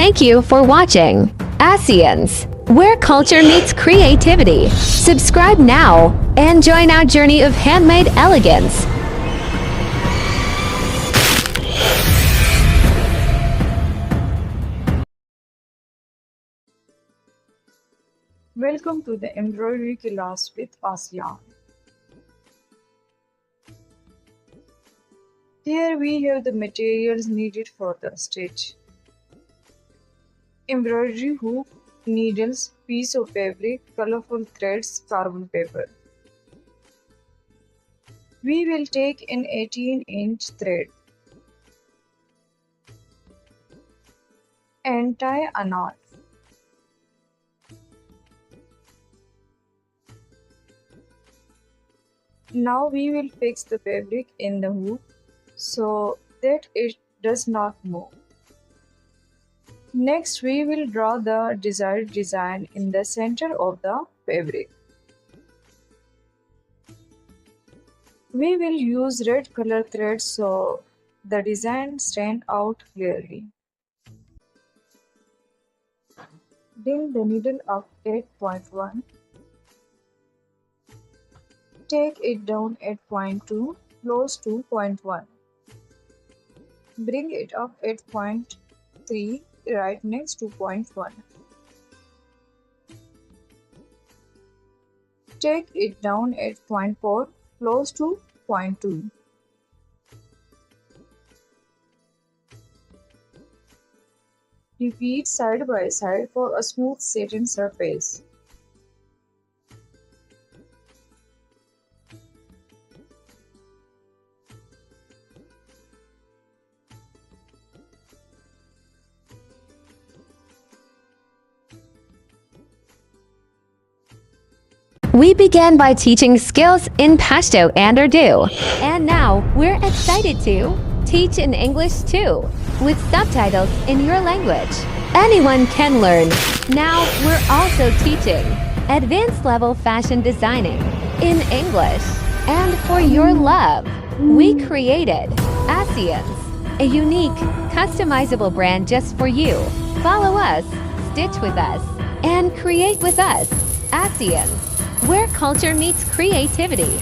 Thank you for watching Asyans, where culture meets creativity. Subscribe now and join our journey of handmade elegance. Welcome to the embroidery class with Asyan. Here we have the materials needed for the stitch. Embroidery hook, needles, piece of fabric, colorful threads, carbon paper. We will take an 18-inch thread and tie a knot. Now we will fix the fabric in the hook so that it does not move. Next, we will draw the desired design in the center of the fabric. We will use red color thread so the design stands out clearly. Bring the needle up 8.1. Take it down at point 2, close to point 1. Bring it up at point 3, right next to point 1. Take it down at point 4, close to point 2. Repeat side by side for a smooth satin surface. We began by teaching skills in Pashto and Urdu, and now we're excited to teach in English too, with subtitles in your language. Anyone can learn. Now we're also teaching advanced level fashion designing in English. And for your love, we created Asyans, a unique, customizable brand just for you. Follow us, stitch with us, and create with us. Asyans, where culture meets creativity.